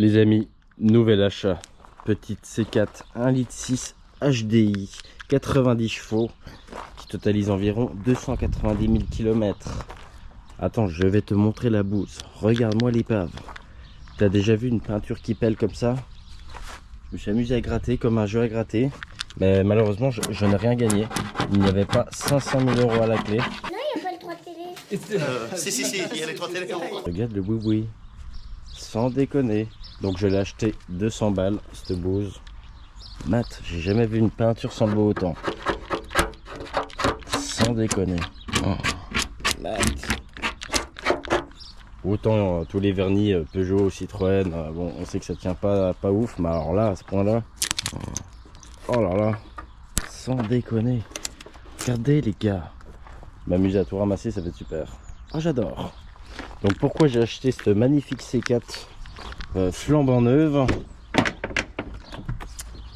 Les amis, nouvel achat. Petite C4 1,6 litre HDI, 90 chevaux, qui totalise environ 290 000 km. Attends, je vais te montrer la bouse. Regarde-moi l'épave. T'as déjà vu une peinture qui pèle comme ça? Je me suis amusé à gratter comme un jeu à gratter. Mais malheureusement, je n'ai rien gagné. Il n'y avait pas 500 000 € à la clé. Non, il n'y a pas le 3 télé. Si, il y a les 3 télés. Regarde le boui-boui. Sans déconner. Donc je l'ai acheté 200 balles, cette bouse. Mat, j'ai jamais vu une peinture sans beau autant. Sans déconner. Oh. Mat. Autant tous les vernis Peugeot, Citroën, bon, on sait que ça tient pas ouf, mais alors là, à ce point-là, oh là là, sans déconner. Regardez les gars, m'amuser à tout ramasser, ça va être super. Oh, j'adore. Donc pourquoi j'ai acheté cette magnifique C4 flambant neuve?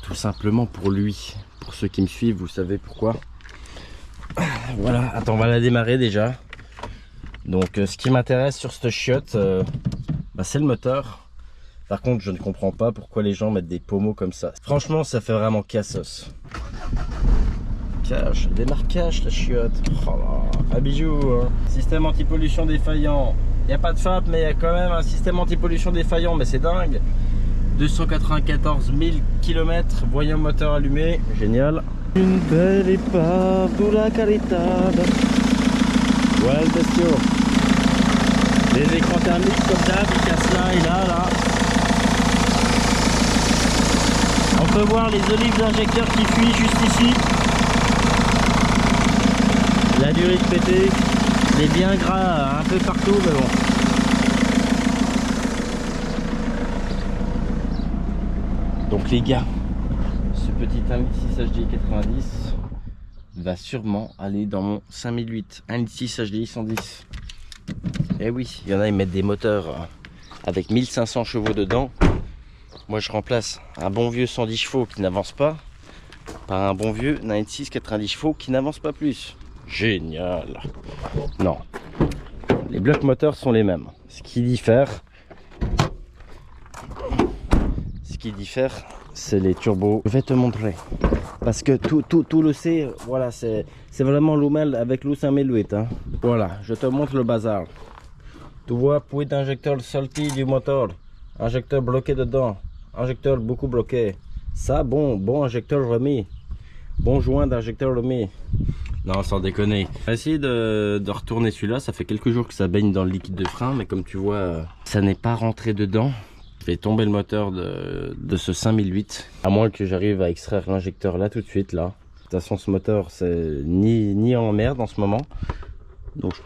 Tout simplement pour lui. Pour ceux qui me suivent, vous savez pourquoi. Voilà, attends, on va la démarrer déjà. Donc ce qui m'intéresse sur cette chiotte, c'est le moteur. Par contre, je ne comprends pas pourquoi les gens mettent des pommeaux comme ça. Franchement, ça fait vraiment cassos. Cache, démarre cache la chiotte. Oh là, un bijou. Hein. Système anti-pollution défaillant. Il n'y a pas de FAP, mais il y a quand même un système anti-pollution défaillant. Mais c'est dingue. 294 000 km, voyant moteur allumé. Génial. Une belle épave de la caritade. Voilà le bestio. Les écrans thermiques comme d'hab, ils cassent là et là. On peut voir les olives d'injecteurs qui fuient juste ici. La durée de péter, il est bien gras un peu partout, mais bon. Donc les gars, ce petit 1,6 HDI 90 va sûrement aller dans mon 5008 1,6 HDI 110. Et oui, il y en a, ils mettent des moteurs avec 1500 chevaux dedans. Moi je remplace un bon vieux 110 chevaux qui n'avance pas par un bon vieux 96 90 chevaux qui n'avance pas plus. Génial. Non, les blocs moteurs sont les mêmes. Ce qui diffère, c'est les turbos. Je vais te montrer. Parce que tout le C, voilà, c'est vraiment l'Oumel avec l'Ou 5008. Hein. Voilà, je te montre le bazar. Tu vois, puits d'injecteur sorti du moteur. Injecteur bloqué dedans. Injecteur beaucoup bloqué. Ça, bon injecteur remis. Bon joint d'injecteur remis. Non, sans déconner. On va essayer de retourner celui-là. Ça fait quelques jours que ça baigne dans le liquide de frein. Mais comme tu vois, ça n'est pas rentré dedans. Je vais tomber le moteur de ce 5008. À moins que j'arrive à extraire l'injecteur là tout de suite. Là. De toute façon, ce moteur, c'est ni en merde en ce moment. Donc je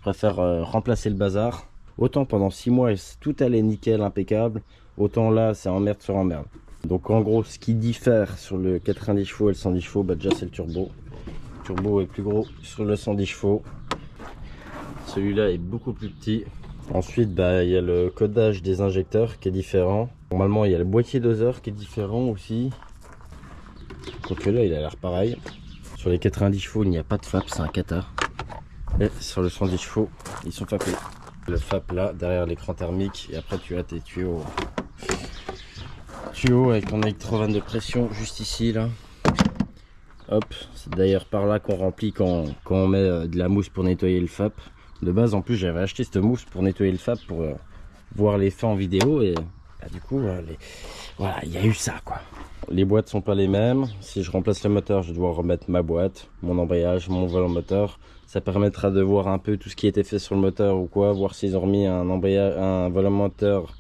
préfère remplacer le bazar. Autant pendant 6 mois, tout allait nickel, impeccable. Autant là, c'est emmerde sur emmerde. Donc en gros, ce qui diffère sur le 90 chevaux et le 110 chevaux, déjà c'est le turbo. Le turbo est plus gros sur le 110 chevaux. Celui-là est beaucoup plus petit. Ensuite, il y a le codage des injecteurs qui est différent. Normalement, il y a le boîtier doseur qui est différent aussi. Quoique là, il a l'air pareil. Sur les 90 chevaux, il n'y a pas de FAP, c'est un cata. Et sur le 110 chevaux, ils sont FAPés. Le FAP là, derrière l'écran thermique. Et après, tu as tes tuyaux avec ton électrovanne de pression juste ici là. Hop, c'est d'ailleurs par là qu'on remplit quand on met de la mousse pour nettoyer le FAP. De base, en plus, j'avais acheté cette mousse pour nettoyer le FAP pour voir l'effet en vidéo et du coup, voilà, il y a eu ça quoi. Les boîtes sont pas les mêmes. Si je remplace le moteur, je dois remettre ma boîte, mon embrayage, mon volant moteur. Ça permettra de voir un peu tout ce qui a été fait sur le moteur ou quoi, voir s'ils ont remis un embrayage, un volant moteur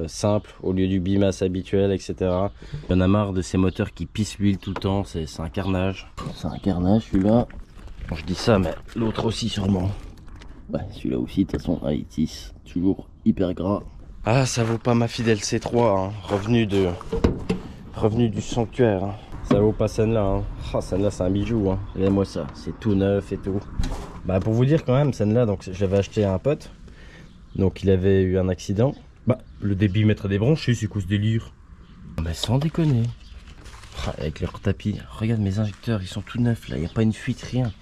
simple au lieu du bimass habituel, etc. Il y en a marre de ces moteurs qui pissent l'huile tout le temps, c'est un carnage. C'est un carnage celui-là. Bon, je dis ça, mais l'autre aussi sûrement. Ouais, celui-là aussi, de toute façon, il tisse, toujours hyper gras. Ah, ça vaut pas ma fidèle C3, hein. Revenu du sanctuaire. Hein. Ça vaut pas celle-là. Hein. Oh, celle-là, c'est un bijou. Hein. Regardez-moi ça, c'est tout neuf et tout. Pour vous dire quand même, celle-là, donc j'avais acheté à un pote. Donc il avait eu un accident. Le débit mettre des branchés, c'est quoi ce délire? Mais sans déconner. Avec leur tapis. Regarde mes injecteurs, ils sont tout neufs là, il n'y a pas une fuite, rien.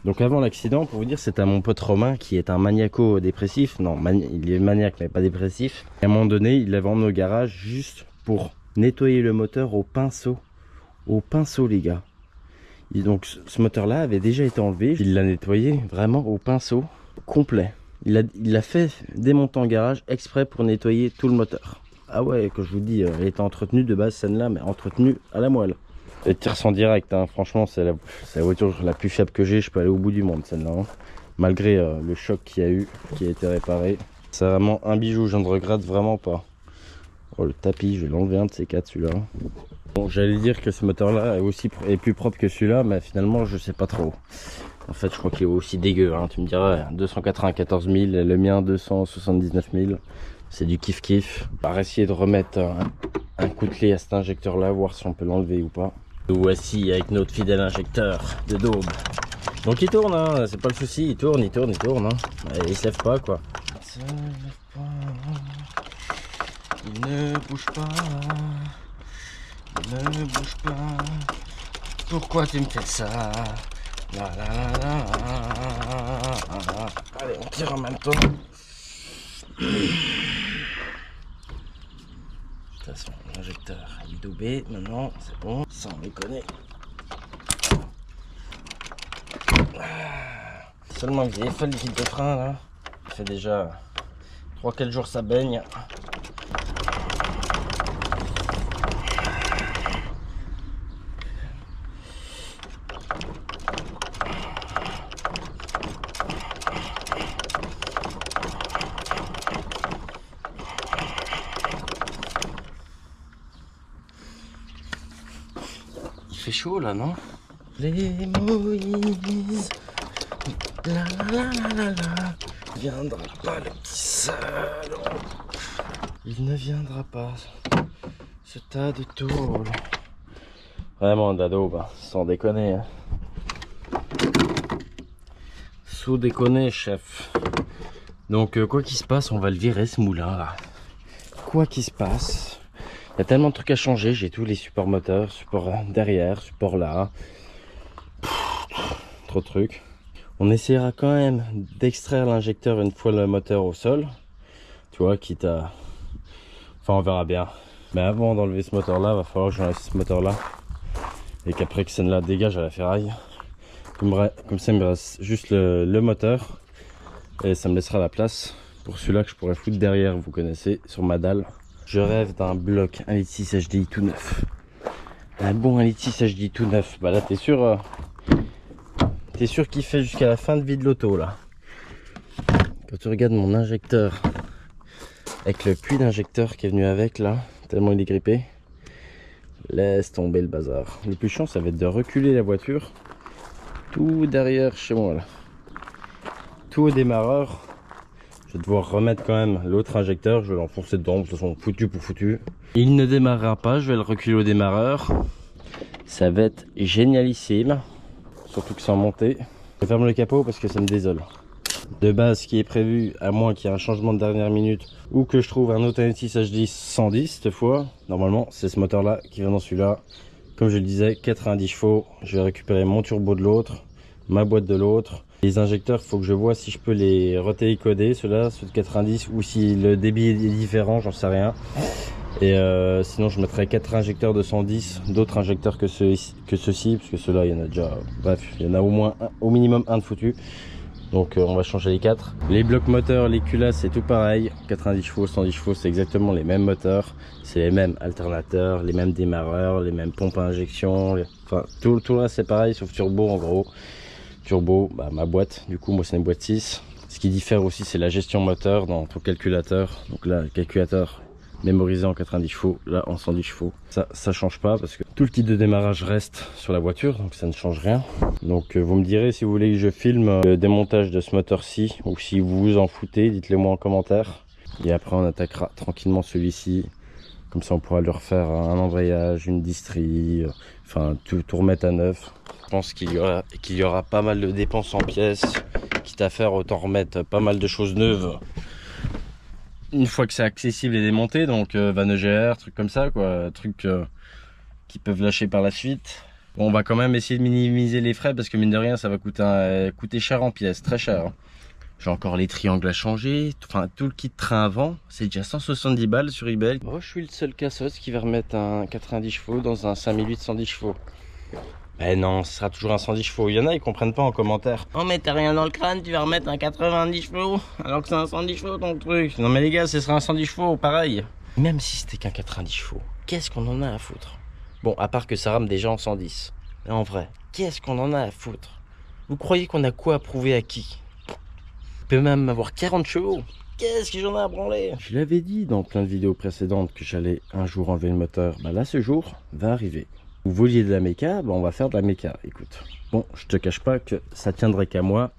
Donc avant l'accident, pour vous dire, c'était mon pote Romain qui est un maniaco-dépressif. Non, il est maniaque mais pas dépressif. Et à un moment donné, il l'avait emmené au garage juste pour nettoyer le moteur au pinceau. Au pinceau les gars. Et donc ce moteur-là avait déjà été enlevé. Il l'a nettoyé vraiment au pinceau complet. Il l'a fait démonter en garage exprès pour nettoyer tout le moteur. Ah ouais, que je vous dis, elle était entretenue de base celle-là, mais entretenue à la moelle. Elle tire sans direct, hein. Franchement c'est la voiture la plus fiable que j'ai, je peux aller au bout du monde celle-là. Hein. Malgré le choc qu'il y a eu, qui a été réparé. C'est vraiment un bijou, je ne regrette vraiment pas. Oh le tapis, je vais l'enlever un de ces quatre celui-là. Bon, j'allais dire que ce moteur-là est plus propre que celui-là, mais finalement je sais pas trop. En fait je crois qu'il est aussi dégueu, hein. Tu me diras 294 000, le mien 279 000. C'est du kiff kiff. On va essayer de remettre un coup de clé à cet injecteur là, voir si on peut l'enlever ou pas. Nous voici avec notre fidèle injecteur de daube. Donc il tourne, hein, c'est pas le souci, il tourne. Hein. Il se lève pas quoi. Il se lève pas. Il ne bouge pas. Il ne bouge pas. Pourquoi tu me fais ça? La, la, la, la, la. Allez, on tire en même temps. De toute façon, l'injecteur est daubé, maintenant c'est bon, sans déconner. Seulement que j'ai fait le vide de frein là, ça fait déjà 3-4 jours ça baigne. Il fait chaud là, non? Les Moïse, la la la la la la, viendra pas le petit salaud. Il ne viendra pas, ce tas de tôle. Vraiment Dado, bah, sans déconner. Hein. Sans déconner, chef. Donc quoi qu'il se passe, on va le virer ce moulin là. Quoi qu'il se passe. Il y a tellement de trucs à changer, j'ai tous les supports moteurs, support derrière, support là. Trop de trucs. On essaiera quand même d'extraire l'injecteur une fois le moteur au sol. Tu vois, quitte à... Enfin, on verra bien. Mais avant d'enlever ce moteur là, il va falloir que j'enlève ce moteur là. Et qu'après que celle-là dégage à la ferraille. Comme ça, il me reste juste le moteur. Et ça me laissera la place pour celui-là que je pourrais foutre derrière, vous connaissez, sur ma dalle. Je rêve d'un bloc 1.6 litre HDI tout neuf. Un bon 1.6 litre HDI tout neuf. Bah là t'es sûr qu'il fait jusqu'à la fin de vie de l'auto là. Quand tu regardes mon injecteur avec le puits d'injecteur qui est venu avec là, tellement il est grippé, laisse tomber le bazar. Le plus chiant ça va être de reculer la voiture tout derrière chez moi là. Tout au démarreur. Je vais devoir remettre quand même l'autre injecteur, je vais l'enfoncer dedans, de toute façon foutu pour foutu. Il ne démarrera pas, je vais le reculer au démarreur. Ça va être génialissime, surtout que sans monter. Je ferme le capot parce que ça me désole. De base, ce qui est prévu, à moins qu'il y ait un changement de dernière minute ou que je trouve un autre 1.6 HDI 110 cette fois, normalement c'est ce moteur là qui vient dans celui-là. Comme je le disais, 90 chevaux, je vais récupérer mon turbo de l'autre, ma boîte de l'autre. Les injecteurs, il faut que je vois si je peux les retélécoder, ceux-là, ceux de 90, ou si le débit est différent, j'en sais rien. Et sinon, je mettrai 4 injecteurs de 110, d'autres injecteurs que ceux-ci, parce que ceux-là, il y en a déjà, bref, il y en a au moins, au minimum un de foutu. Donc on va changer les 4. Les blocs moteurs, les culasses, c'est tout pareil. 90 chevaux, 110 chevaux, c'est exactement les mêmes moteurs. C'est les mêmes alternateurs, les mêmes démarreurs, les mêmes pompes à injection. Enfin, tout le reste, c'est pareil, sauf turbo en gros. Turbo, bah, ma boîte, du coup moi c'est une boîte 6. Ce qui diffère aussi c'est la gestion moteur dans ton calculateur. Donc là le calculateur mémorisé en 90 chevaux, là en 110 chevaux. Ça change pas parce que tout le kit de démarrage reste sur la voiture, donc ça ne change rien. Donc vous me direz si vous voulez que je filme le démontage de ce moteur-ci ou si vous vous en foutez, dites-le moi en commentaire. Et après on attaquera tranquillement celui-ci. Comme ça on pourra lui refaire un embrayage, une distrie, enfin tout remettre à neuf. Je pense qu'il y aura pas mal de dépenses en pièces, quitte à faire autant remettre pas mal de choses neuves une fois que c'est accessible et démonté, donc van EGR, trucs comme ça quoi, trucs qui peuvent lâcher par la suite. Bon, on va quand même essayer de minimiser les frais parce que mine de rien, ça va coûter cher en pièces, très cher. J'ai encore les triangles à changer, enfin tout le kit train avant, c'est déjà 170 balles sur eBay. Moi, je suis le seul cassos qui va remettre un 90 chevaux dans un 5008 110 chevaux. Ben non, ce sera toujours un 110 chevaux. Il y en a, ils comprennent pas en commentaire. Oh mais t'as rien dans le crâne, tu vas remettre un 90 chevaux alors que c'est un 110 chevaux ton truc. Non mais les gars, ce sera un 110 chevaux, pareil. Même si c'était qu'un 90 chevaux, qu'est-ce qu'on en a à foutre? Bon, à part que ça rame déjà en 110. Mais en vrai, qu'est-ce qu'on en a à foutre? Vous croyez qu'on a quoi à prouver à qui? On peut même avoir 40 chevaux. Qu'est-ce que j'en ai à branler? Je l'avais dit dans plein de vidéos précédentes que j'allais un jour enlever le moteur. Bah là, ce jour va arriver. Vous vouliez de la méca, bah on va faire de la méca. Écoute, bon, je te cache pas que ça tiendrait qu'à moi.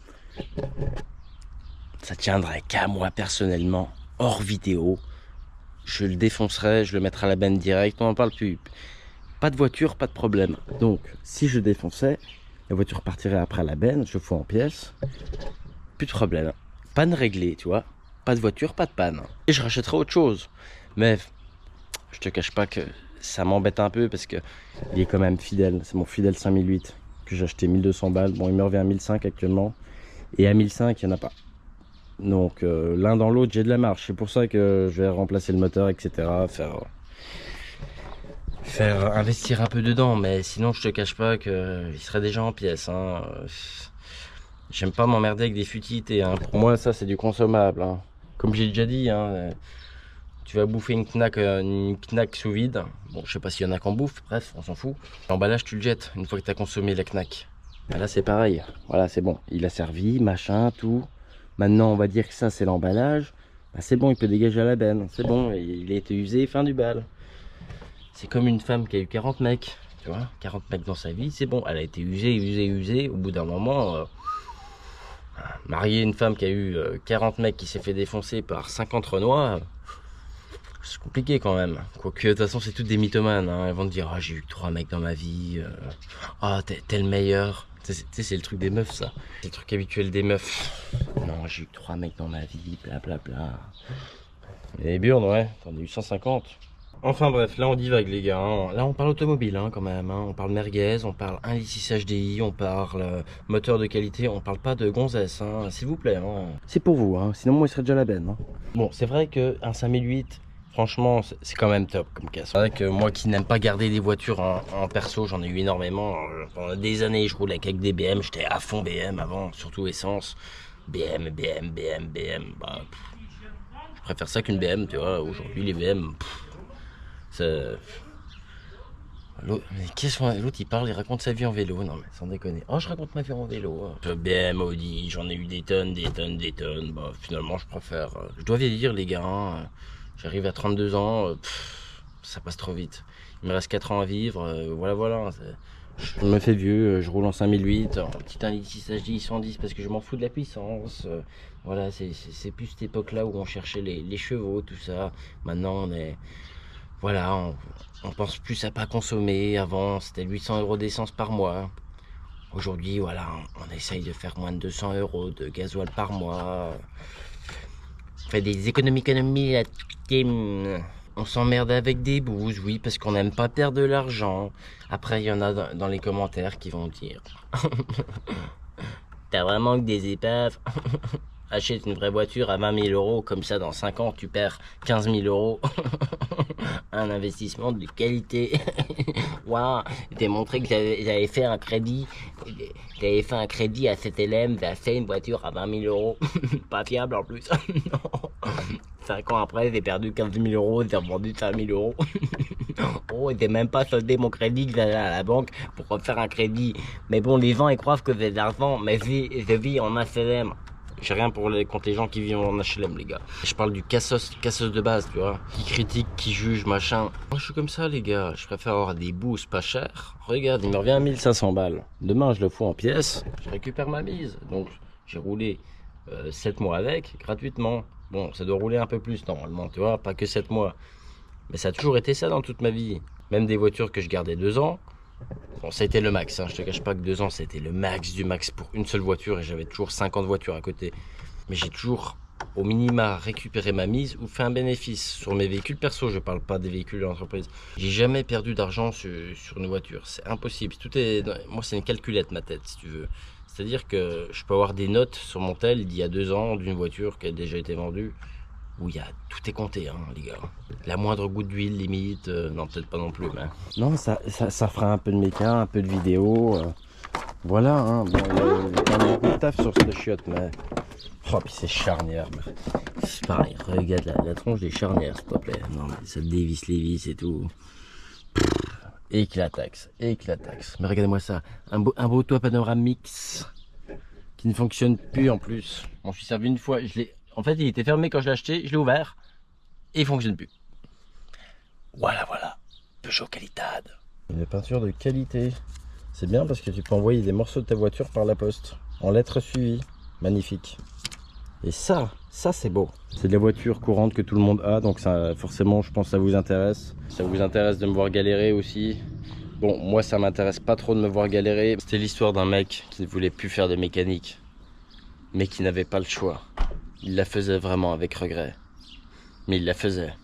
Ça tiendrait qu'à moi personnellement, hors vidéo. Je le défoncerai, je le mettrai à la benne direct, on n'en parle plus. Pas de voiture, pas de problème. Donc, si je défonçais, la voiture partirait après à la benne, je fous en pièces. Plus de problème. Panne réglée, tu vois. Pas de voiture, pas de panne. Et je rachèterai autre chose. Mais je te cache pas que ça m'embête un peu parce que il est quand même fidèle. C'est mon fidèle 5008 que j'ai acheté 1200 balles. Bon, il me revient à 1005 actuellement. Et à 1005, il n'y en a pas. Donc l'un dans l'autre, j'ai de la marge. C'est pour ça que je vais remplacer le moteur, etc. Faire investir un peu dedans. Mais sinon, je te cache pas qu'il serait déjà en pièces. Hein. J'aime pas m'emmerder avec des futilités. Hein. Pour moi, ça, c'est du consommable. Hein. Comme j'ai déjà dit, hein, tu vas bouffer une knack sous vide. Bon, je sais pas s'il y en a qui en bouffent. Bref, on s'en fout. L'emballage, tu le jettes une fois que tu as consommé la knack. Là, c'est pareil. Voilà, c'est bon. Il a servi, machin, tout. Maintenant, on va dire que ça, c'est l'emballage. Bah, c'est bon, il peut dégager à la benne. C'est bon, il a été usé, fin du bal. C'est comme une femme qui a eu 40 mecs. Tu vois, 40 mecs dans sa vie, c'est bon. Elle a été usée. Au bout d'un moment... marier une femme qui a eu 40 mecs qui s'est fait défoncer par 50 Renois, c'est compliqué quand même. Quoique, de toute façon, c'est toutes des mythomanes. Hein. Elles vont te dire, ah, j'ai eu que 3 mecs dans ma vie. Ah, t'es le meilleur. Tu sais, c'est le truc des meufs, ça. C'est le truc habituel des meufs. Non, j'ai eu que 3 mecs dans ma vie, blablabla. Et les burnes, ouais, t'en as eu 150. Enfin bref, là on divague les gars, hein. Là on parle automobile hein, quand même, hein. On parle merguez, on parle 1.6 HDI, on parle moteur de qualité, on parle pas de gonzesse, hein. S'il vous plaît. Hein. C'est pour vous, hein. Sinon moi il serait déjà la benne. Hein. Bon, c'est vrai qu'un 5008, franchement c'est quand même top comme casse. C'est vrai que moi qui n'aime pas garder des voitures en perso, j'en ai eu énormément. Pendant des années je roule avec des BM, j'étais à fond BM avant, surtout essence. BM, bah, je préfère ça qu'une BM, tu vois, aujourd'hui les BM... L'autre il parle, il raconte sa vie en vélo. Non mais sans déconner. Oh, je raconte ma vie en vélo. BM, Audi, j'en ai eu des tonnes. Bah finalement je préfère. Je dois vieillir les gars. Hein. J'arrive à 32 ans. Ça passe trop vite. Il me reste 4 ans à vivre. Voilà. Je me fais vieux. Je roule en 5008. En petit 1.6 HDI 110 parce que je m'en fous de la puissance. Voilà, c'est plus cette époque là où on cherchait les chevaux, tout ça. Maintenant on est... Voilà, on pense plus à pas consommer. Avant, c'était 800 € d'essence par mois. Aujourd'hui, voilà, on essaye de faire moins de 200 € de gasoil par mois. On fait des économies. On s'emmerde avec des bouses, oui, parce qu'on n'aime pas perdre de l'argent. Après, il y en a dans les commentaires qui vont dire t'as vraiment que des épaves. Achète une vraie voiture à 20 000 €, comme ça dans 5 ans tu perds 15 000 €. Un investissement de qualité. Waouh, j'ai montré que j'avais fait un crédit. J'avais fait un crédit à cet élève, j'ai acheté une voiture à 20 000 €. Pas fiable en plus. Non. 5 ans après, j'ai perdu 15 000 €, j'ai revendu 5 000 €. Oh, j'ai même pas soldé mon crédit que j'allais à la banque pour refaire un crédit. Mais bon, les gens ils croient que j'ai de l'argent, mais je vis en HLM. J'ai rien pour contre les gens qui vivent en HLM, les gars. Je parle du cassos de base, tu vois. Qui critique, qui juge, machin. Moi, je suis comme ça, les gars. Je préfère avoir des boosts pas chers. Regarde, il me revient à 1500 balles. Demain, je le fous en pièces. Je récupère ma mise. Donc, j'ai roulé 7 mois avec, gratuitement. Bon, ça doit rouler un peu plus, normalement, tu vois. Pas que 7 mois. Mais ça a toujours été ça dans toute ma vie. Même des voitures que je gardais 2 ans. Bon, ça a été le max, hein. Je te cache pas que 2 ans c'était le max du max pour une seule voiture et j'avais toujours 50 voitures à côté. Mais j'ai toujours au minima récupérer ma mise ou faire un bénéfice. Sur mes véhicules perso, je parle pas des véhicules d'entreprise. J'ai jamais perdu d'argent sur une voiture, c'est impossible. Moi c'est une calculette ma tête si tu veux. C'est-à-dire que je peux avoir des notes sur mon tel d'il y a 2 ans d'une voiture qui a déjà été vendue, où tout est compté, hein, les gars. La moindre goutte d'huile, limite, non, peut-être pas non plus, mais... Non, ça fera un peu de méca, un peu de vidéo, voilà, hein. Bon, il y a quand même beaucoup de taf sur cette chiotte, mais... Oh, puis c'est charnière, c'est pareil, regarde la tronche des charnières, s'il te plaît. Non, mais ça dévisse les vis et tout. Éclataxe. Mais regardez-moi ça, un beau toit panoramique qui ne fonctionne plus en plus. Bon, je suis servi une fois, en fait il était fermé quand je l'ai acheté, je l'ai ouvert et il fonctionne plus. Voilà, Peugeot Qualitad. Une peinture de qualité, c'est bien parce que tu peux envoyer des morceaux de ta voiture par la poste, en lettres suivies, magnifique. Et ça c'est beau. C'est de la voiture courante que tout le monde a, donc ça, forcément je pense que ça vous intéresse. Ça vous intéresse de me voir galérer aussi. Bon, moi ça m'intéresse pas trop de me voir galérer. C'était l'histoire d'un mec qui ne voulait plus faire de mécanique, mais qui n'avait pas le choix. Il la faisait vraiment avec regret. Mais il la faisait.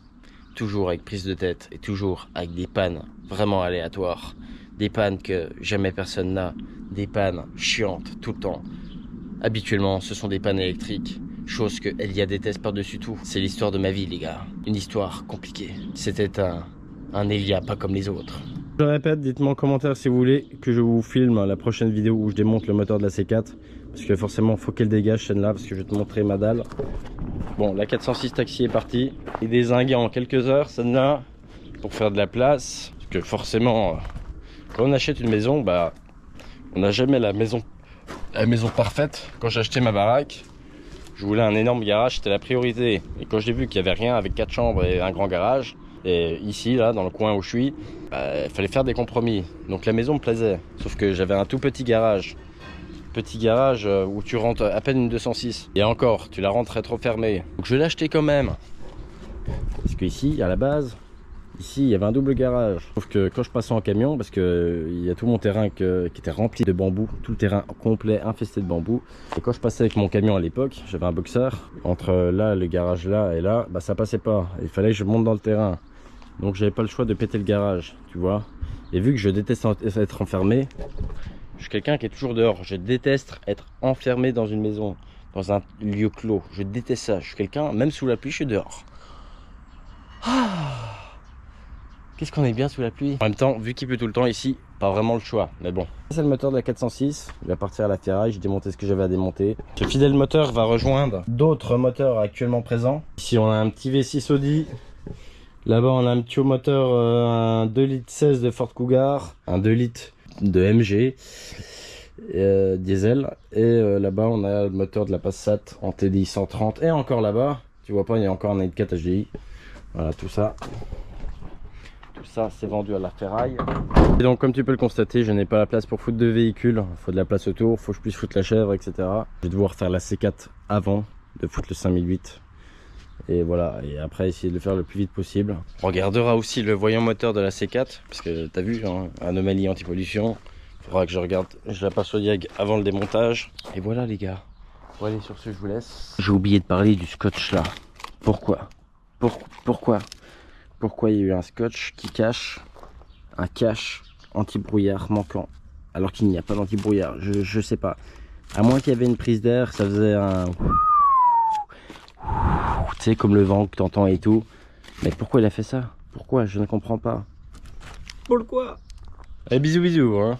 Toujours avec prise de tête et toujours avec des pannes vraiment aléatoires. Des pannes que jamais personne n'a. Des pannes chiantes tout le temps. Habituellement, ce sont des pannes électriques. Chose que Elia déteste par-dessus tout. C'est l'histoire de ma vie, les gars. Une histoire compliquée. C'était un Elia pas comme les autres. Je répète, dites-moi en commentaire si vous voulez que je vous filme la prochaine vidéo où je démonte le moteur de la C4. Parce que forcément, il faut qu'elle dégage celle-là, parce que je vais te montrer ma dalle. Bon, la 406 taxi est partie. Et dézinguée en quelques heures, celle-là, pour faire de la place. Parce que forcément, quand on achète une maison, bah, on n'a jamais la maison parfaite. Quand j'ai acheté ma baraque, je voulais un énorme garage, c'était la priorité. Et quand j'ai vu qu'il n'y avait rien avec 4 chambres et un grand garage, et ici, là, dans le coin où je suis, il fallait faire des compromis. Donc la maison me plaisait. Sauf que j'avais un tout petit garage. Petit garage où tu rentres à peine une 206. Et encore, tu la rentres trop fermée. Donc je l'ai acheté quand même. Parce qu'ici, à la base, ici, il y avait un double garage. Sauf que quand je passais en camion, parce que il y a tout mon terrain qui était rempli de bambou, tout le terrain complet infesté de bambou. Et quand je passais avec mon camion à l'époque, j'avais un boxer. Entre là, le garage là et là, bah ça passait pas. Il fallait que je monte dans le terrain. Donc j'avais pas le choix de péter le garage, tu vois. Et vu que je déteste être enfermé, je suis quelqu'un qui est toujours dehors. Je déteste être enfermé dans une maison, dans un lieu clos. Je déteste ça. Je suis quelqu'un, même sous la pluie, je suis dehors. Qu'est-ce qu'on est bien sous la pluie. En même temps, vu qu'il pleut tout le temps ici, pas vraiment le choix. Mais bon. C'est le moteur de la 406. Il va partir à la ferraille. J'ai démonté ce que j'avais à démonter. Ce fidèle moteur va rejoindre d'autres moteurs actuellement présents. Ici, on a un petit V6 Audi. Là-bas, on a un petit moteur, un 2 litres 16 de Ford Cougar, un 2 litres de MG diesel. Et là-bas, on a le moteur de la Passat en TDI 130. Et encore là-bas, tu vois pas, il y a encore un 4 HDI. Voilà, tout ça. Tout ça, c'est vendu à la ferraille. Et donc, comme tu peux le constater, je n'ai pas la place pour foutre de véhicules. Il faut de la place autour, il faut que je puisse foutre la chèvre, etc. Je vais devoir faire la C4 avant de foutre le 5008. Et voilà, et après essayer de le faire le plus vite possible. On regardera aussi le voyant moteur de la C4, parce que t'as vu, hein, anomalie anti-pollution. Il faudra que je regarde, je la passe au diag avant le démontage. Et voilà les gars. Bon allez, sur ce je vous laisse. J'ai oublié de parler du scotch là. Pourquoi il y a eu un scotch qui cache un cache anti-brouillard manquant, alors qu'il n'y a pas d'anti-brouillard? Je sais pas. À moins qu'il y avait une prise d'air, ça faisait un... Tu sais, comme le vent que t'entends et tout. Mais pourquoi il a fait ça? Pourquoi? Je ne comprends pas. Pourquoi? Allez, bisous bisous hein.